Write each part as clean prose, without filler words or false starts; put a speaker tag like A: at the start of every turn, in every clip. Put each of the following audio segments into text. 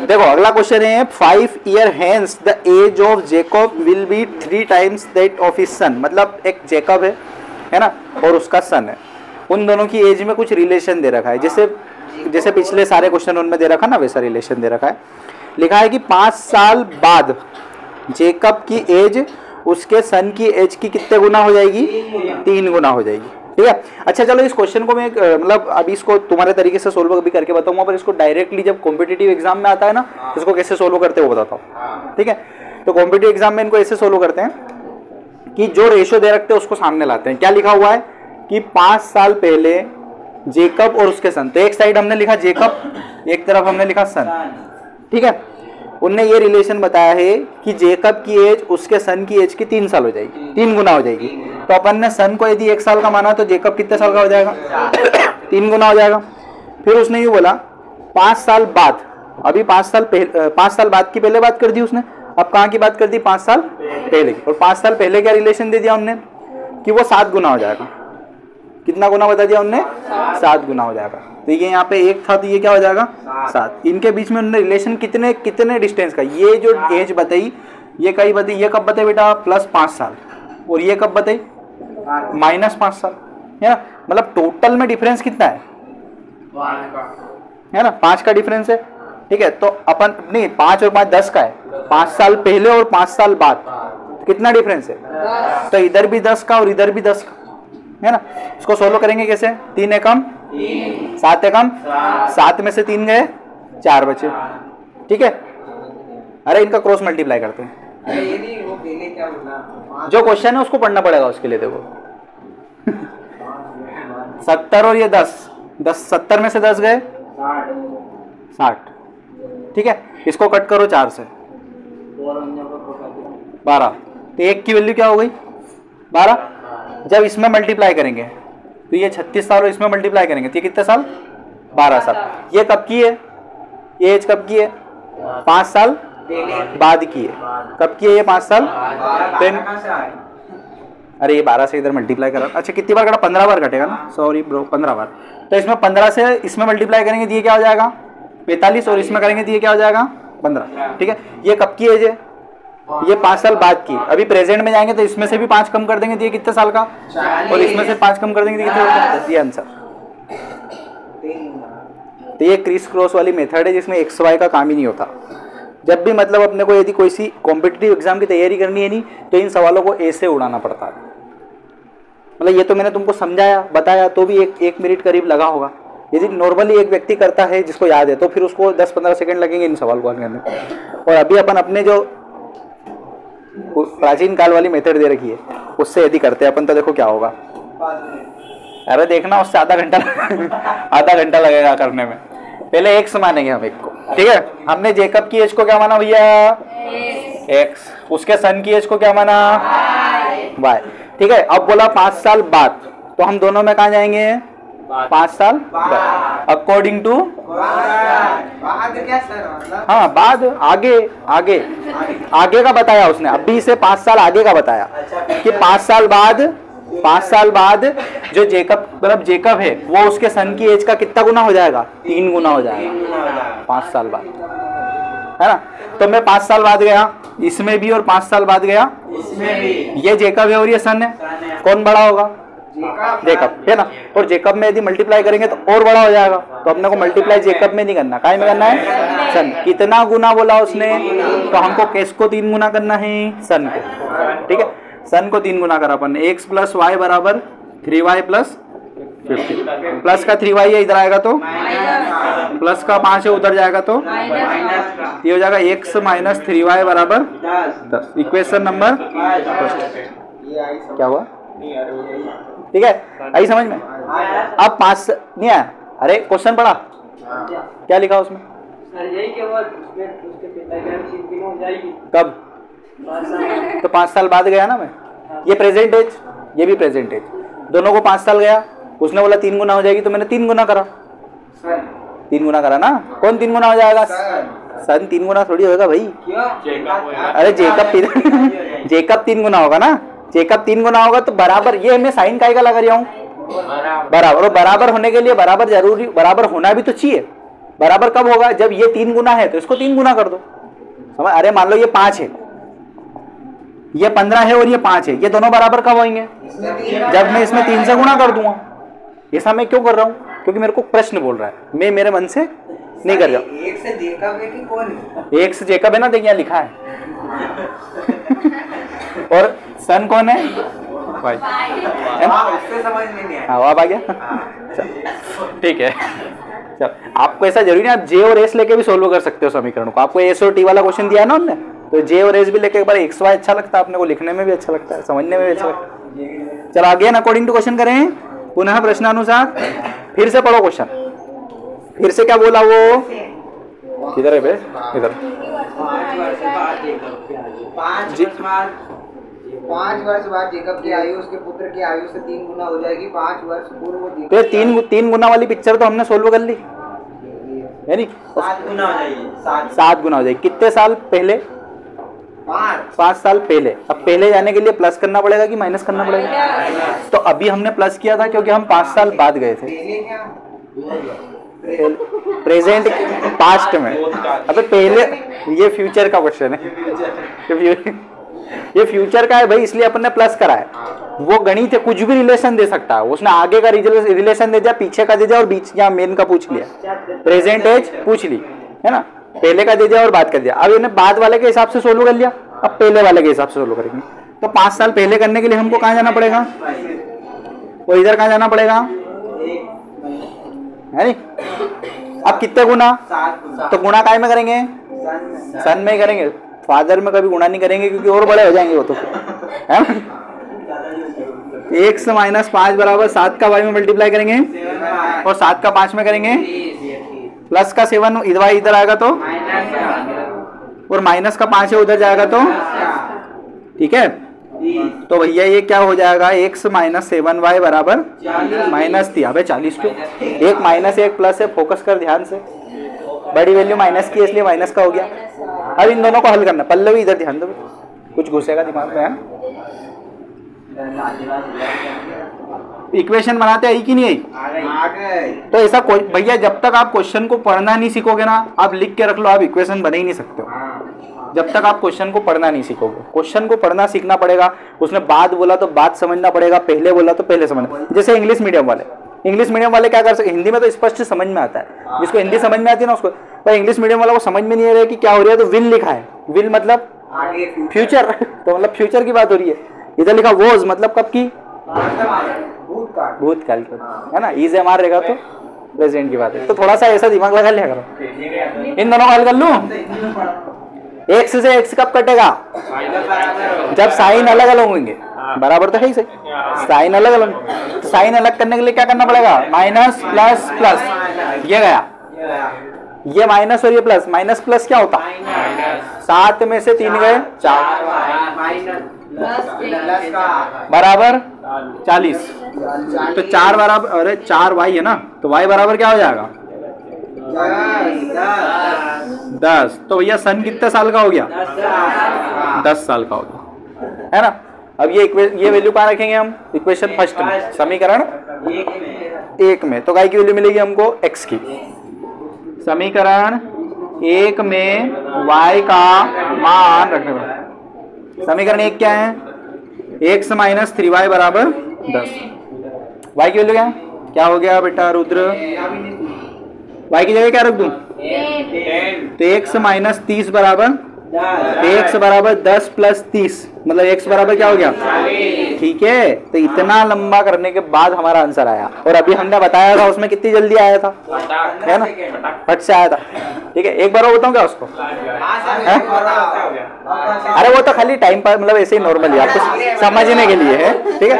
A: देखो अगला क्वेश्चन है 5 year hence the age of Jacob will be 3 times that of his son. मतलब एक जेकब है ना, और उसका सन है, उन दोनों की एज में कुछ रिलेशन दे रखा है, जैसे पिछले सारे क्वेश्चन उनमें दे रखा ना, वैसा रिलेशन दे रखा है। लिखा है कि 5 साल बाद जेकब की एज उसके सन की एज की कितने गुना हो जाएगी? 3 गुना हो जाएगी। ठीक है, अच्छा चलो इस क्वेश्चन को मैं मतलब अभी इसको तुम्हारे तरीके से सोल्व भी करके बताऊंगा, पर इसको डायरेक्टली जब कॉम्पिटिटिव एग्जाम में आता है ना, इसको कैसे सोल्व करते हैं वो बताता हूँ। ठीक है, तो कॉम्पिटिटिव एग्जाम में इनको ऐसे सोल्व करते हैं कि जो रेशियो दे रखते हैं उसको सामने लाते हैं। क्या लिखा हुआ है कि 5 साल पहले जेकब और उसके सन, तो एक साइड हमने लिखा जेकब, एक तरफ हमने लिखा सन। ठीक है, उनने ये रिलेशन बताया है कि जेकब की एज उसके सन की एज की 3 साल हो जाएगी, 3 गुना हो जाएगी। तो अपन ने सन को यदि 1 साल का माना तो जेकब कितने साल का हो जाएगा? 3 गुना हो जाएगा। फिर उसने ये बोला 5 साल बाद, अभी 5 साल बाद की पहले बात कर दी उसने, अब कहाँ की बात कर दी? 5 साल पहले की। और 5 साल पहले क्या रिलेशन दे दिया उनने कि वो 7 गुना हो जाएगा। कितना गुना बता दिया उनने? 7 गुना हो जाएगा। तो ये यहाँ पे 1 था तो ये क्या हो जाएगा? 7। इनके बीच में उन्होंने रिलेशन कितने डिस्टेंस का, ये जो एज बताई ये कहीं बताई, ये कब बताई बेटा? +5 साल। और ये कब बताई? -5 साल, है ना। मतलब टोटल में डिफरेंस कितना है? 5 का डिफरेंस है। ठीक है, तो अपन नहीं 5 और 5 10 का है। 5 साल पहले और 5 साल बाद कितना डिफरेंस है? तो इधर भी 10 का और इधर भी 10 का, है ना। इसको सोल्व करेंगे कैसे? 3 एकम 7 एकम 7 में से 3 गए 4 बचे। ठीक है, अरे इनका क्रॉस मल्टीप्लाई करते हैं। जो क्वेश्चन है उसको पढ़ना पड़ेगा उसके लिए। देखो 70 और ये 10 70 में से 10 गए 60। ठीक है, इसको कट करो 4 से 12, तो 1 की वैल्यू क्या हो गई? 12। जब इसमें मल्टीप्लाई करेंगे तो ये 36 साल और इसमें मल्टीप्लाई करेंगे तो ये कितने साल? 12 साल। ये कब की है? ये एज कब की है? 5 साल बाद की है। कब की है ये? 5 साल। अरे ये 12 से इधर मल्टीप्लाई करा, अच्छा कितनी बार कटा? 15 बार कटेगा ना, सॉरी ब्रो 15 बार। तो इसमें 15 से इसमें मल्टीप्लाई करेंगे तो ये क्या हो जाएगा? 45, और इसमें करेंगे तो ये क्या हो जाएगा? 15। ठीक है, ये कब की एज है? ये 5 साल बाद की। अभी प्रेजेंट में जाएंगे तो इसमें से भी 5 कम कर देंगे तो ये कितने साल का? और इसमें से 5 कम कर देंगे तो कितने साल का? ये आंसर। तो ये क्रिस क्रॉस वाली मेथड है जिसमें एक्स वाई का काम ही नहीं होता। जब भी मतलब अपने को यदि कोई सी कॉम्पिटिटिव एग्जाम की तैयारी करनी है नहीं तो इन सवालों को ऐसे उड़ाना पड़ता है। मतलब ये तो मैंने तुमको समझाया बताया तो भी एक मिनट करीब लगा होगा। यदि नॉर्मली एक व्यक्ति करता है जिसको याद है तो फिर उसको 10-15 सेकंड लगेंगे इन सवाल को हल करने में। और अभी अपन अपने जो प्राचीन काल वाली मेथड दे रखी है उससे यदि करते हैं अपन तो देखो क्या होगा। अरे देखना उससे आधा घंटा लगेगा करने में। पहले एक्स मानेंगे हम एक को। ठीक है, हमने जेकब की एज को क्या माना भैया? एक्स। उसके सन की एज को क्या माना? वाई। ठीक है, अब बोला 5 साल बाद, तो हम दोनों में कहाँ जाएंगे? 5 साल बाद। अकॉर्डिंग टू हाँ बाद आगे का बताया उसने, अभी से 5 साल आगे का बताया कि 5 साल बाद जो जेकब है वो उसके सन की एज का कितना गुना हो जाएगा? 3 गुना हो जाएगा 5 साल बाद, है ना। तो मैं 5 साल बाद गया इसमें भी और 5 साल बाद गया इसमें भी। ये जेकब है और ये सन है, कौन बड़ा होगा? जेकब, है ना। और जेकब में यदि मल्टीप्लाई करेंगे तो और बड़ा हो जाएगा, तो अपने को मल्टीप्लाई जेकब में नहीं करना, काय में करना है? सन। कितना गुना बोला उसने? तो हमको किसको 3 गुना करना है? सन को। ठीक है, सन को 3 गुना करा अपन ने। x + y = 3y + 50। प्लस का 3y है इधर आएगा तो प्लस का 5 है उधर जाएगा तो ये हो जाएगा x - 3y = 10। इक्वेशन नंबर क्या हुआ? ठीक है, आई समझ में? अब 5 नहीं आया? अरे क्वेश्चन पढ़ा, क्या लिखा उसमें? कब? तो 5 साल बाद गया ना मैं। ये प्रेजेंट एज, ये भी प्रेजेंट एज, दोनों को 5 साल गया। उसने बोला 3 गुना हो जाएगी तो मैंने 3 गुना करा। 3 गुना करा ना। कौन 3 गुना हो जाएगा? सन 3 गुना थोड़ी होगा भाई। अरे जेकब 3 गुना होगा ना। जेकब 3 गुना होगा तो बराबर, ये मैं साइन काय का लगा रहा हूँ? बराबर। और बराबर होने के लिए बराबर जरूरी, बराबर होना भी तो चाहिए। बराबर कब होगा? जब ये 3 गुना है तो इसको 3 गुना कर दो। समझ? अरे मान लो ये 5 है, ये 15 है और ये 5 है, ये दोनों बराबर कब होंगे? जब मैं इसमें 3 से गुना कर दूंगा। ऐसा मैं क्यों कर रहा हूँ? क्योंकि मेरे को प्रश्न बोल रहा है, मैं मेरे मन से नहीं कर रहा हूँ।
B: एक से जेकब है कि कौन?
A: एक से जेकब है ना, देखिए लिखा है। और सन कौन है? भाई
B: उससे समझ में नहीं आया।
A: हाँ, अब आ गया। ठीक है, चल आपको ऐसा जरूरी नहीं, आप जे और एस लेके भी सोल्व कर सकते हो समीकरण को। आपको एस और टी वाला क्वेश्चन दिया है ना उन्होंने, तो जे और एस भी लेके एक बार एक्स वाई अच्छा लगता है अपने को, लिखने में भी अच्छा लगता है, समझने में भी अच्छा लगता है। चलो आगे अकॉर्डिंग टू क्वेश्चन करें, पुनः प्रश्नानुसार। फिर से पढ़ो क्वेश्चन, फिर से क्या बोला वो? किधर है बे? इधर।
B: 5 वर्ष बाद जेकब की आयु उसके पुत्र की आयु से 3 गुना हो जाएगी। 5 वर्ष पूर्व
A: तो 3 गुना वाली पिक्चर तो हमने सोल्व कर ली है नी?
B: 7 गुना हो जाएगी।
A: 7 गुना हो जाएगी। कितने साल पहले? 5 साल पहले। अब पहले जाने के लिए प्लस करना पड़ेगा कि माइनस करना पड़ेगा? तो अभी हमने प्लस किया था क्योंकि हम 5 साल बाद गए थे। प्रेजेंट पास्ट में। अबे पहले ये फ्यूचर का क्वेश्चन है, ये फ्यूचर का है भाई, इसलिए अपन ने प्लस करा है। वो गणित है, कुछ भी रिलेशन दे सकता है, उसने आगे का रिलेशन दे दिया, पीछे का दे दिया और बीच या मेन का पूछ लिया, प्रेजेंट एज पूछ ली है ना, पहले का दे दिया और बाद कर दिया। अब इन्हें बाद वाले के हिसाब से सोल्व कर लिया, अब पहले वाले के हिसाब से सोल्व करेंगे। तो 5 साल पहले करने के लिए हमको कहाँ जाना पड़ेगा? वो इधर कहाँ जाना पड़ेगा है नी? अब कितने गुना? तो गुणा काय में करेंगे? सन में ही करेंगे। फादर में कभी गुणा नहीं करेंगे क्योंकि और बड़े हो जाएंगे वो तो, है ना। 1 से -5 बराबर 7 का y में मल्टीप्लाई करेंगे और 7 का 5 में करेंगे, प्लस का 7 इधर आएगा तो, और माइनस का 5 है उधर जाएगा तो, ठीक है। तो भैया ये क्या हो जाएगा? x -7y बराबर -3। अबे 40 क्यों? एक माइनस एक प्लस है, फोकस कर ध्यान से। बड़ी वैल्यू माइनस की इसलिए माइनस का हो गया। अब इन दोनों को हल करना। पल्लवी इधर ध्यान दो, कुछ घुसेगा दिमाग में। इक्वेशन बनाते आई कि नहीं आई? तो ऐसा कोई भैया, जब तक आप क्वेश्चन को पढ़ना नहीं सीखोगे ना, आप लिख के रख लो, आप इक्वेशन बना ही नहीं सकते हो जब तक आप क्वेश्चन को पढ़ना नहीं सीखोगे। क्वेश्चन को पढ़ना सीखना पड़ेगा। उसने बात बोला तो बात समझना पड़ेगा, पहले बोला तो पहले समझना। जैसे इंग्लिश मीडियम वाले क्या कर सकते? हिंदी में तो स्पष्ट समझ में आता है, जिसको हिंदी समझ में आती है ना उसको। पर इंग्लिश मीडियम वाला को समझ में नहीं आ रहा है कि क्या हो रहा है, तो विल लिखा है। विल मतलब फ्यूचर, तो मतलब फ्यूचर की बात हो रही है। इधर लिखा वॉज, मतलब कब की? भूतकाल की, है ना। इज एम आर रहेगा तो प्रेजेंट की बात है। तो थोड़ा सा ऐसा दिमाग लगा लिया करो। इन दोनों को हल कर लूं। x से x कब कटेगा? जब साइन अलग अलग होंगे। बराबर तो है ही सही, साइन अलग अलग। तो साइन अलग करने के लिए क्या करना पड़ेगा? माइनस प्लस प्लस, ये गया, ये माइनस और ये प्लस। माइनस प्लस क्या होता? 7 में से 3 गए 4 बराबर 40। तो 4 बराबर, अरे 4y है ना, तो y बराबर क्या हो जाएगा? 10। तो भैया सन कितने साल का हो गया? 10 साल का हो गया, है ना। अब ये वैल्यू कहाँ रखेंगे हम? इक्वेशन फर्स्ट में, समीकरण 1 में। तो काय की वैल्यू मिलेगी हमको? x की। समीकरण 1 में y का मान रखने पड़ेगा। समीकरण 1 क्या है? x -3y बराबर 10। y की वैल्यू क्या है? क्या हो गया बेटा रुद्र? y की जगह क्या रख दूं? तो x -30 बराबर, x बराबर 10 + 30, मतलब x बराबर क्या हो गया? ठीक है। तो इतना लंबा करने के बाद हमारा आंसर आया, और अभी हमने बताया था उसमें कितनी जल्दी आया था, है ना, फट से आया था। ठीक है, एक बार और बताऊं क्या उसको? अरे वो तो खाली टाइम पर, मतलब ऐसे ही नॉर्मली आपको समझने के लिए है। ठीक है,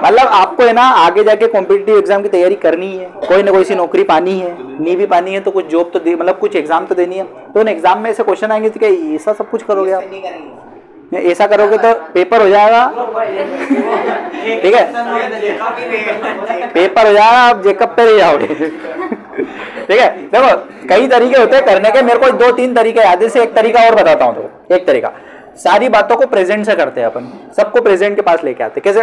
A: मतलब आपको है ना आगे जाके कॉम्पिटिटिव एग्जाम की तैयारी करनी है, कोई ना कोई सी नौकरी पानी है, नहीं भी पानी है तो कुछ जॉब तो दे, मतलब कुछ एग्जाम तो देनी है। तो उन एग्जाम में ऐसे क्वेश्चन आएंगे तो क्या ऐसा सब कुछ करोगे आप? ऐसा करोगे तो पेपर हो जाएगा। ठीक है, पेपर हो जाएगा, आप जेकब पे रह जाओगे। ठीक है, देखो कई तरीके होते हैं करने के, मेरे को 2-3 तरीके याद है। से एक तरीका और बताता हूँ। तो एक तरीका, सारी बातों को प्रेजेंट से करते हैं अपन, सबको प्रेजेंट के पास लेके आते। कैसे?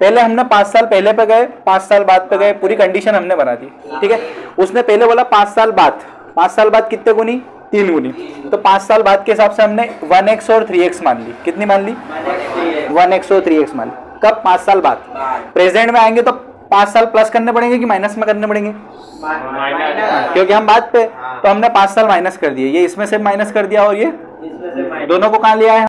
A: पहले हमने 5 साल पहले पे गए, 5 साल बाद पे गए, पूरी कंडीशन हमने बना दी, ठीक है। उसने पहले बोला 5 साल बाद, 5 साल बाद कितने गुनी, 3 गुनी, तो 5 साल बाद के हिसाब से हमने 1x और 3x मान ली। कितनी मान ली, 1x और 3x मान ली। कब, 5 साल बाद। प्रेजेंट में आएंगे तो 5 साल प्लस करने पड़ेंगे कि माइनस में करने पड़ेंगे, क्योंकि हम बाद पे, तो हमने 5 साल माइनस कर दिए, ये इसमें से माइनस कर दिया और ये दोनों को कहाँ लिया है,